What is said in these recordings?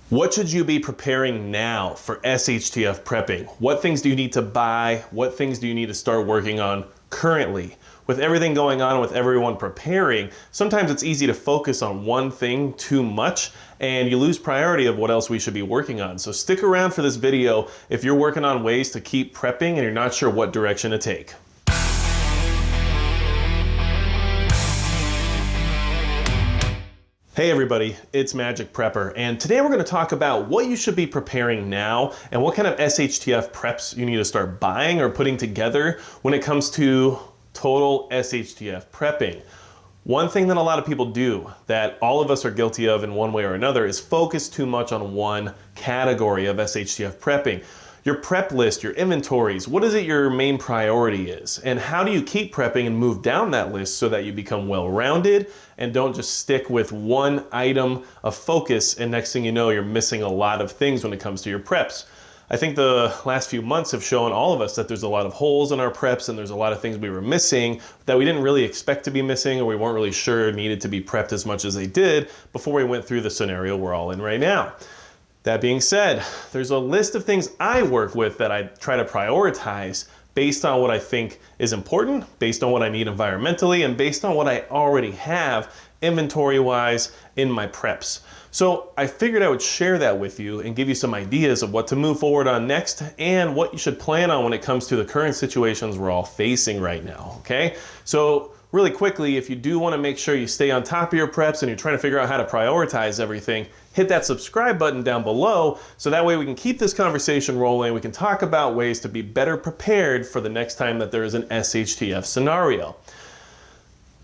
What should you be preparing now for SHTF prepping? What things do you need to buy? What things do you need to start working on currently? With everything going on, with everyone preparing, sometimes it's easy to focus on one thing too much and you lose priority of what else we should be working on. So stick around for this video if you're working on ways to keep prepping and you're not sure what direction to take. Hey everybody, it's Magic Prepper, and today we're going to talk about what you should be preparing now and what kind of SHTF preps you need to start buying or putting together when it comes to total SHTF prepping. One thing that a lot of people do that all of us are guilty of in one way or another is focus too much on one category of SHTF prepping. Your prep list, your inventories, what is it your main priority is? And how do you keep prepping and move down that list so that you become well-rounded and don't just stick with one item of focus and next thing you know, you're missing a lot of things when it comes to your preps. I think the last few months have shown all of us that there's a lot of holes in our preps and there's a lot of things we were missing that we didn't really expect to be missing or we weren't really sure needed to be prepped as much as they did before we went through the scenario we're all in right now. That being said, there's a list of things I work with that I try to prioritize based on what I think is important, based on what I need environmentally, and based on what I already have inventory-wise in my preps. So I figured I would share that with you and give you some ideas of what to move forward on next and what you should plan on when it comes to the current situations we're all facing right now, okay? So really quickly, if you do want to make sure you stay on top of your preps and you're trying to figure out how to prioritize everything, hit that subscribe button down below so that way we can keep this conversation rolling. We can talk about ways to be better prepared for the next time that there is an SHTF scenario.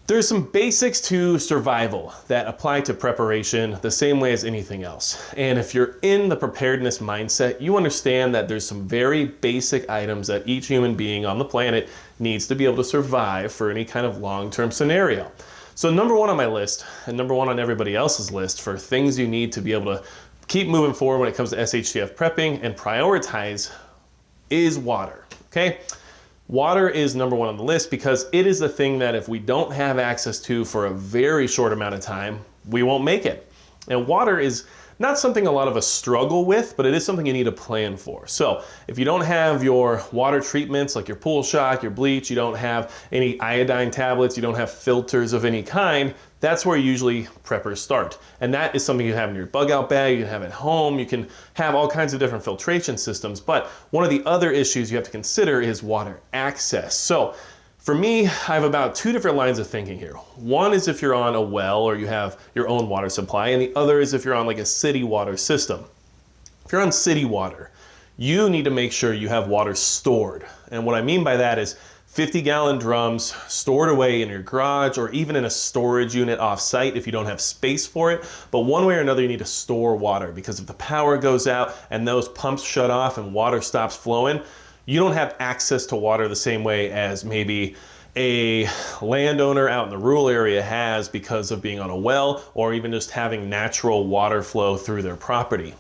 There's some basics to survival that apply to preparation the same way as anything else. And if you're in the preparedness mindset, you understand that there's some very basic items that each human being on the planet needs to be able to survive for any kind of long-term scenario. So number one on my list, and number one on everybody else's list for things you need to be able to keep moving forward when it comes to SHTF prepping and prioritize is water, okay? Water is number one on the list because it is the thing that if we don't have access to for a very short amount of time, we won't make it. And water is not something a lot of us struggle with, but it is something you need to plan for. So if you don't have your water treatments like your pool shock, your bleach, you don't have any iodine tablets, you don't have filters of any kind, that's where usually preppers start. And that is something you have in your bug out bag, you can have at home, you can have all kinds of different filtration systems. But one of the other issues you have to consider is water access. So for me, I have about two different lines of thinking here. One is if you're on a well or you have your own water supply, and the other is if you're on like a city water system. If you're on city water, you need to make sure you have water stored. And what I mean by that is 50-gallon drums stored away in your garage or even in a storage unit off-site if you don't have space for it. But one way or another, you need to store water because if the power goes out and those pumps shut off and water stops flowing, you don't have access to water the same way as maybe a landowner out in the rural area has because of being on a well or even just having natural water flow through their property.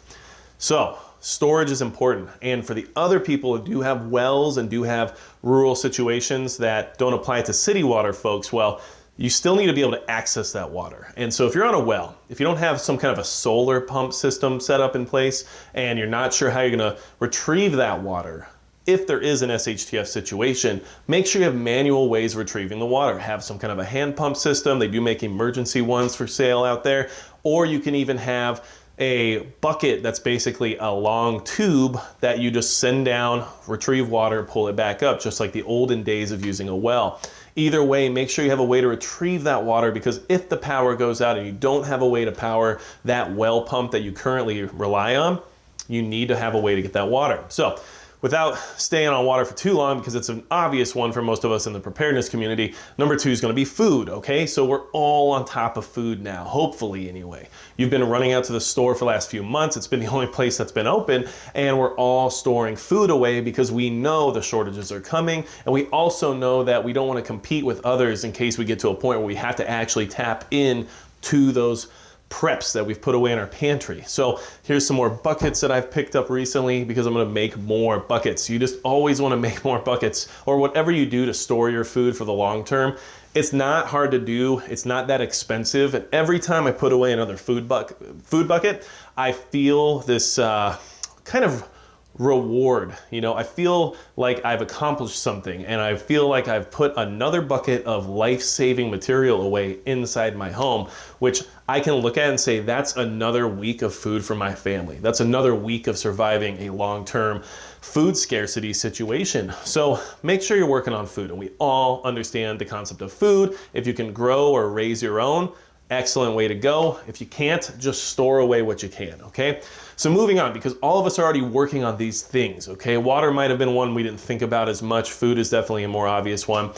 So storage is important. And for the other people who do have wells and do have rural situations that don't apply to city water folks, well, you still need to be able to access that water. And so if you're on a well, if you don't have some kind of a solar pump system set up in place and you're not sure how you're gonna retrieve that water, if there is an SHTF situation, make sure you have manual ways of retrieving the water. Have some kind of a hand pump system. They do make emergency ones for sale out there. Or you can even have a bucket that's basically a long tube that you just send down, retrieve water, pull it back up, just like the olden days of using a well. Either way, make sure you have a way to retrieve that water because if the power goes out and you don't have a way to power that well pump that you currently rely on, you need to have a way to get that water. So without staying on water for too long, because it's an obvious one for most of us in the preparedness community, number two is going to be food, okay? So we're all on top of food now, hopefully anyway. You've been running out to the store for the last few months. It's been the only place that's been open, and we're all storing food away because we know the shortages are coming, and we also know that we don't want to compete with others in case we get to a point where we have to actually tap in to those preps that we've put away in our pantry. So here's some more buckets that I've picked up recently because I'm gonna make more buckets. You just always wanna make more buckets or whatever you do to store your food for the long term. It's not hard to do, it's not that expensive, and every time I put away another food bucket, I feel this kind of reward. You know, I feel like I've accomplished something, and I feel like I've put another bucket of life-saving material away inside my home, which I can look at and say, that's another week of food for my family. That's another week of surviving a long-term food scarcity situation. So make sure you're working on food, and we all understand the concept of food. If you can grow or raise your own, excellent way to go. If you can't, just store away what you can, okay? So moving on, because all of us are already working on these things, okay? Water might have been one we didn't think about as much. Food is definitely a more obvious one.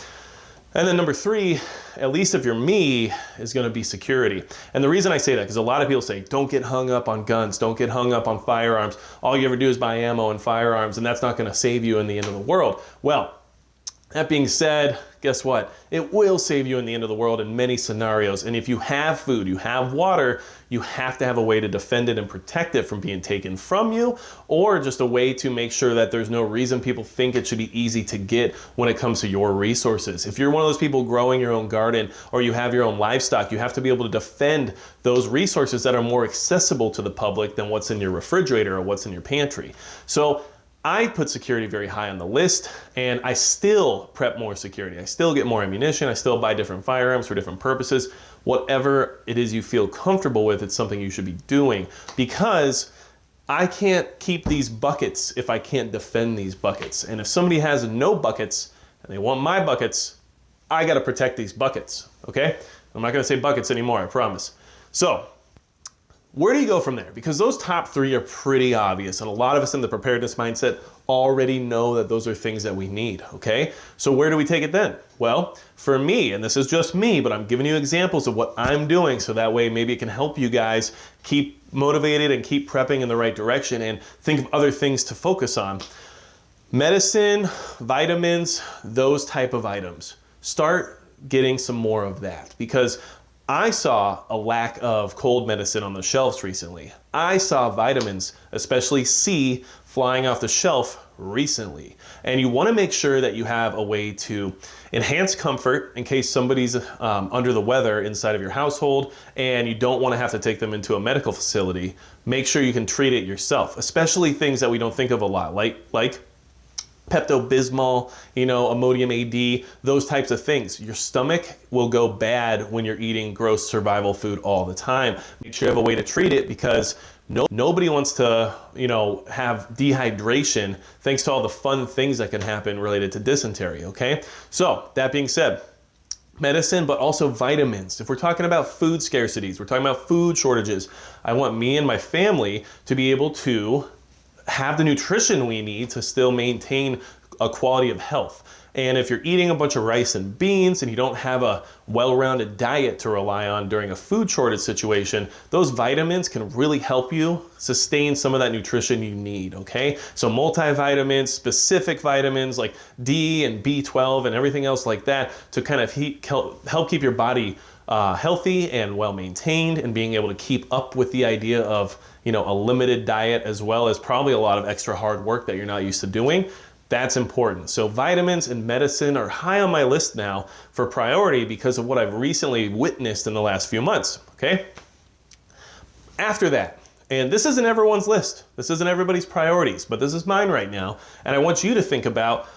And then number three, at least if you're me, is gonna be security. And the reason I say that, because a lot of people say, don't get hung up on guns, don't get hung up on firearms. All you ever do is buy ammo and firearms, and that's not gonna save you in the end of the world. Well, that being said, guess what? It will save you in the end of the world in many scenarios. And if you have food, you have water, you have to have a way to defend it and protect it from being taken from you, or just a way to make sure that there's no reason people think it should be easy to get when it comes to your resources. If you're one of those people growing your own garden or you have your own livestock, you have to be able to defend those resources that are more accessible to the public than what's in your refrigerator or what's in your pantry. So I put security very high on the list, and I still prep more security. I still get more ammunition. I still buy different firearms for different purposes. Whatever it is you feel comfortable with, it's something you should be doing, because I can't keep these buckets if I can't defend these buckets. And if somebody has no buckets and they want my buckets, I got to protect these buckets, okay? I'm not going to say buckets anymore, I promise. So where do you go from there? Because those top three are pretty obvious, and a lot of us in the preparedness mindset already know that those are things that we need, okay? So where do we take it then? Well, for me, and this is just me, but I'm giving you examples of what I'm doing, so that way maybe it can help you guys keep motivated and keep prepping in the right direction and think of other things to focus on. Medicine, vitamins, those type of items. Start getting some more of that, because I saw a lack of cold medicine on the shelves recently. I saw vitamins, especially C, flying off the shelf recently. And you want to make sure that you have a way to enhance comfort in case somebody's under the weather inside of your household and you don't want to have to take them into a medical facility. Make sure you can treat it yourself, especially things that we don't think of a lot, like Pepto-Bismol, you know, Imodium AD, those types of things. Your stomach will go bad when you're eating gross survival food all the time. Make sure you have a way to treat it, because nobody wants to, you know, have dehydration thanks to all the fun things that can happen related to dysentery, okay? So that being said, medicine, but also vitamins. If we're talking about food scarcities, we're talking about food shortages, I want me and my family to be able to have the nutrition we need to still maintain a quality of health. And if you're eating a bunch of rice and beans and you don't have a well-rounded diet to rely on during a food shortage situation, those vitamins can really help you sustain some of that nutrition you need, okay? So multivitamins, specific vitamins like D and B12 and everything else like that to kind of help keep your body healthy and well-maintained, and being able to keep up with the idea of, you know, a limited diet, as well as probably a lot of extra hard work that you're not used to doing. That's important. So vitamins and medicine are high on my list now for priority because of what I've recently witnessed in the last few months, okay? After that, and this isn't everyone's list, this isn't everybody's priorities, but this is mine right now, and I want you to think about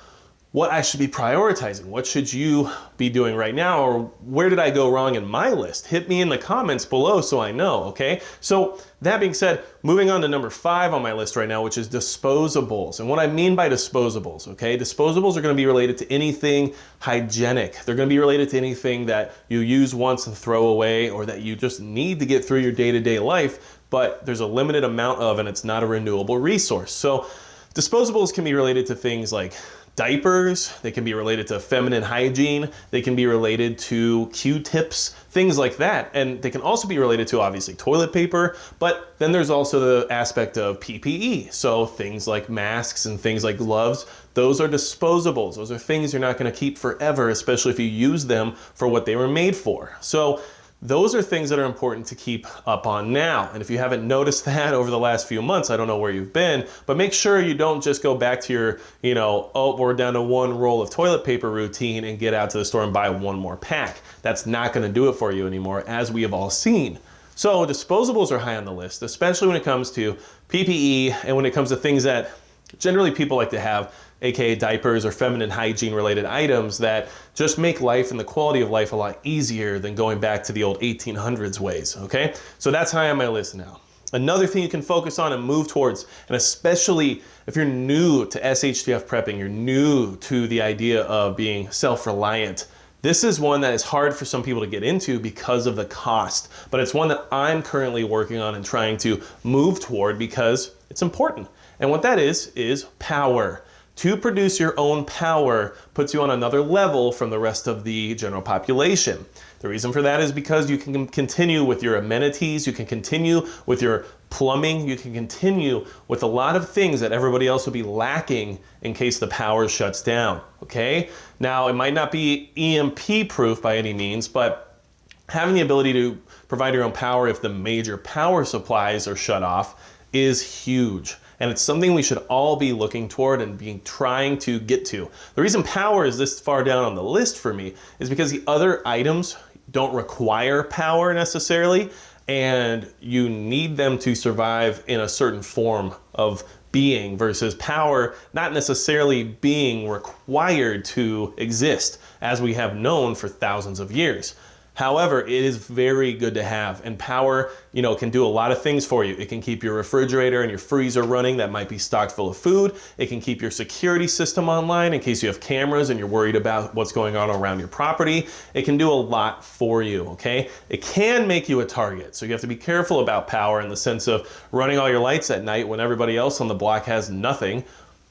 what I should be prioritizing. What should you be doing right now, or where did I go wrong in my list? Hit me in the comments below so I know, okay? So that being said, moving on to number 5 on my list right now, which is disposables. And what I mean by disposables, okay? Disposables are gonna be related to anything hygienic. They're gonna be related to anything that you use once and throw away, or that you just need to get through your day-to-day life, but there's a limited amount of, and it's not a renewable resource. So disposables can be related to things like diapers, they can be related to feminine hygiene, they can be related to Q-tips, things like that. And they can also be related to, obviously, toilet paper, but then there's also the aspect of PPE. So things like masks and things like gloves, those are disposables. Those are things you're not gonna keep forever, especially if you use them for what they were made for. So those are things that are important to keep up on now. And if you haven't noticed that over the last few months, I don't know where you've been, but make sure you don't just go back to your, you know, oh, we're down to 1 roll of toilet paper routine and get out to the store and buy 1 more pack. That's not gonna do it for you anymore, as we have all seen. So disposables are high on the list, especially when it comes to PPE and when it comes to things that generally people like to have, aka diapers or feminine hygiene related items that just make life and the quality of life a lot easier than going back to the old 1800s ways, okay? So that's high on my list now. Another thing you can focus on and move towards, and especially if you're new to SHTF prepping, you're new to the idea of being self-reliant, this is one that is hard for some people to get into because of the cost, but it's one that I'm currently working on and trying to move toward because it's important. And what that is power. To produce your own power puts you on another level from the rest of the general population. The reason for that is because you can continue with your amenities, you can continue with your plumbing, you can continue with a lot of things that everybody else will be lacking in case the power shuts down, okay? Now, it might not be EMP proof by any means, but having the ability to provide your own power if the major power supplies are shut off is huge. And it's something we should all be looking toward and trying to get to. The reason power is this far down on the list for me is because the other items don't require power necessarily, and you need them to survive in a certain form of being versus power not necessarily being required to exist as we have known for thousands of years. However, it is very good to have, and power, can do a lot of things for you. It can keep your refrigerator and your freezer running that might be stocked full of food. It can keep your security system online in case you have cameras and you're worried about what's going on around your property. It can do a lot for you, okay? It can make you a target, so you have to be careful about power in the sense of running all your lights at night when everybody else on the block has nothing.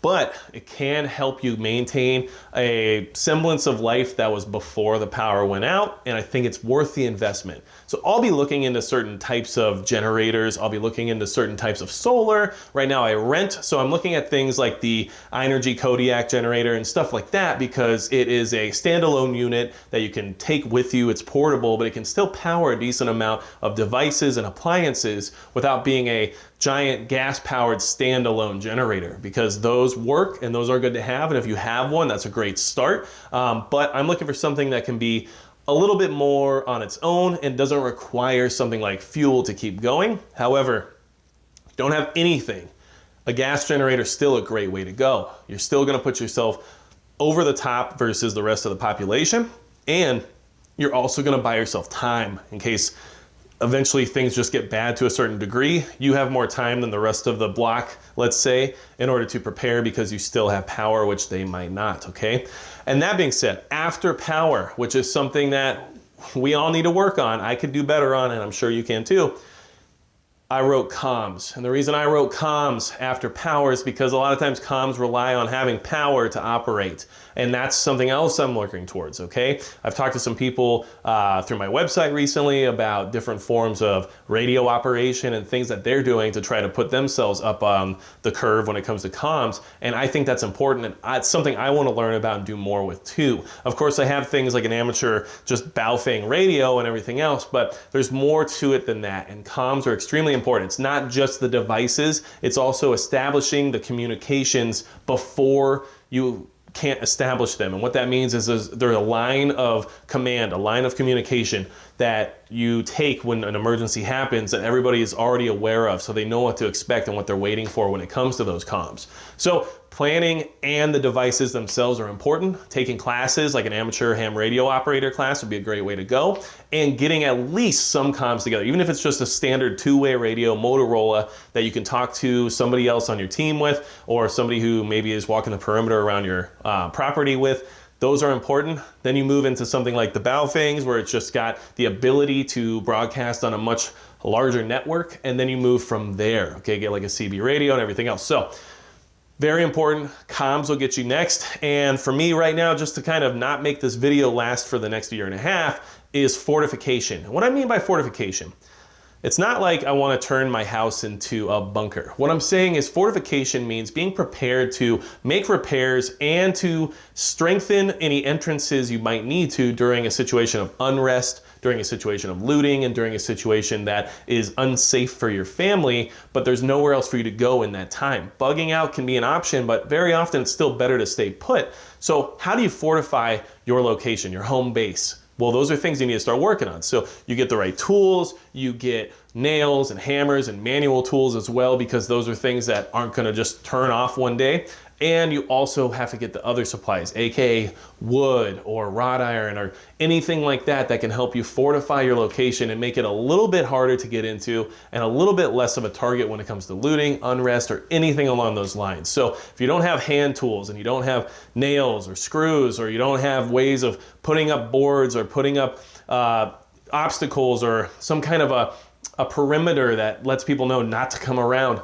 But it can help you maintain a semblance of life that was before the power went out, and I think it's worth the investment. So I'll be looking into certain types of generators, I'll be looking into certain types of solar. Right now I rent, so I'm looking at things like the iEnergy Kodiak generator and stuff like that because it is a standalone unit that you can take with you. It's portable, but it can still power a decent amount of devices and appliances without being a giant gas-powered standalone generator, because those work and those are good to have, and if you have one, that's a great start. But I'm looking for something that can be a little bit more on its own and doesn't require something like fuel to keep going. However, don't have anything. A gas generator is still a great way to go. You're still gonna put yourself over the top versus the rest of the population, and you're also gonna buy yourself time in case eventually things just get bad to a certain degree. You have more time than the rest of the block, let's say, in order to prepare because you still have power, which they might not, okay? And that being said, after power, which is something that we all need to work on, I could do better on, and I'm sure you can too, I wrote comms. And the reason I wrote comms after power is because a lot of times comms rely on having power to operate. And that's something else I'm working towards, okay? I've talked to some people through my website recently about different forms of radio operation and things that they're doing to try to put themselves up on the curve when it comes to comms. And I think that's important, and it's something I want to learn about and do more with too. Of course, I have things like an amateur just Baofeng radio and everything else, but there's more to it than that. And comms are extremely important. It's not just the devices, it's also establishing the communications before you can't establish them. And what that means is there's a line of command, a line of communication that you take when an emergency happens that everybody is already aware of, so they know what to expect and what they're waiting for when it comes to those comms. So planning and the devices themselves are important. Taking classes like an amateur ham radio operator class would be a great way to go, and getting at least some comms together, even if it's just a standard two-way radio Motorola that you can talk to somebody else on your team with, or somebody who maybe is walking the perimeter around your property with. Those are important. Then you move into something like the Baofengs, where it's just got the ability to broadcast on a much larger network, and then you move from there, okay? Get like a CB radio and everything else. So very important. Comms will get you next. And for me right now, just to kind of not make this video last for the next year and a half, is fortification. And what I mean by fortification, it's not like I want to turn my house into a bunker. What I'm saying is fortification means being prepared to make repairs and to strengthen any entrances you might need to during a situation of unrest, during a situation of looting, and during a situation that is unsafe for your family, but there's nowhere else for you to go in that time. Bugging out can be an option, but very often it's still better to stay put. So how do you fortify your location, your home base? Well, those are things you need to start working on. So you get the right tools, you get nails and hammers and manual tools as well, because those are things that aren't gonna just turn off one day. And you also have to get the other supplies, AKA wood or wrought iron or anything like that that can help you fortify your location and make it a little bit harder to get into and a little bit less of a target when it comes to looting, unrest, or anything along those lines. So if you don't have hand tools and you don't have nails or screws, or you don't have ways of putting up boards or putting up obstacles or some kind of a perimeter that lets people know not to come around,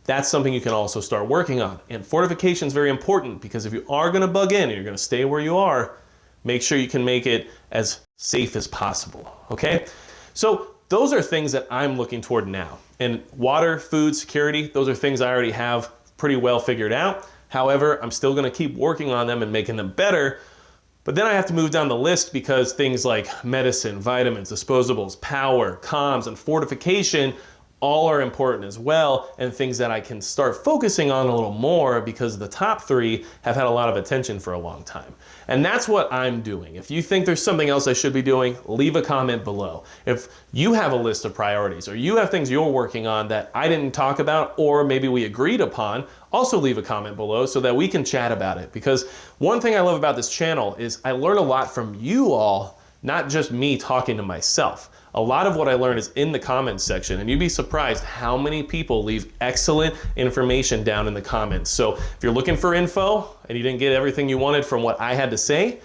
that's something you can also start working on. And fortification is very important, because if you are gonna bug in and you're gonna stay where you are, make sure you can make it as safe as possible, okay? So those are things that I'm looking toward now. And water, food, security, those are things I already have pretty well figured out. However, I'm still gonna keep working on them and making them better. But then I have to move down the list, because things like medicine, vitamins, disposables, power, comms, and fortification all are important as well, and things that I can start focusing on a little more, because the top three have had a lot of attention for a long time. And that's what I'm doing. If you think there's something else I should be doing, leave a comment below. If you have a list of priorities, or you have things you're working on that I didn't talk about, or maybe we agreed upon, also leave a comment below so that we can chat about it. Because one thing I love about this channel is I learn a lot from you all, not just me talking to myself. A lot of what I learned is in the comments section, and you'd be surprised how many people leave excellent information down in the comments. So if you're looking for info and you didn't get everything you wanted from what I had to say,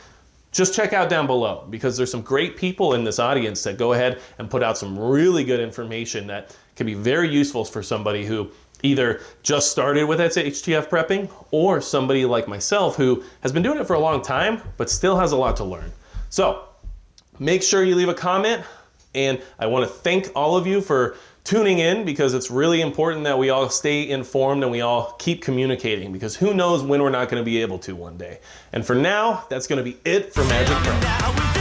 just check out down below, because there's some great people in this audience that go ahead and put out some really good information that can be very useful for somebody who either just started with SHTF prepping, or somebody like myself who has been doing it for a long time but still has a lot to learn. So make sure you leave a comment. And I want to thank all of you for tuning in, because it's really important that we all stay informed and we all keep communicating, because who knows when we're not going to be able to one day. And for now, that's going to be it for Magic Prep.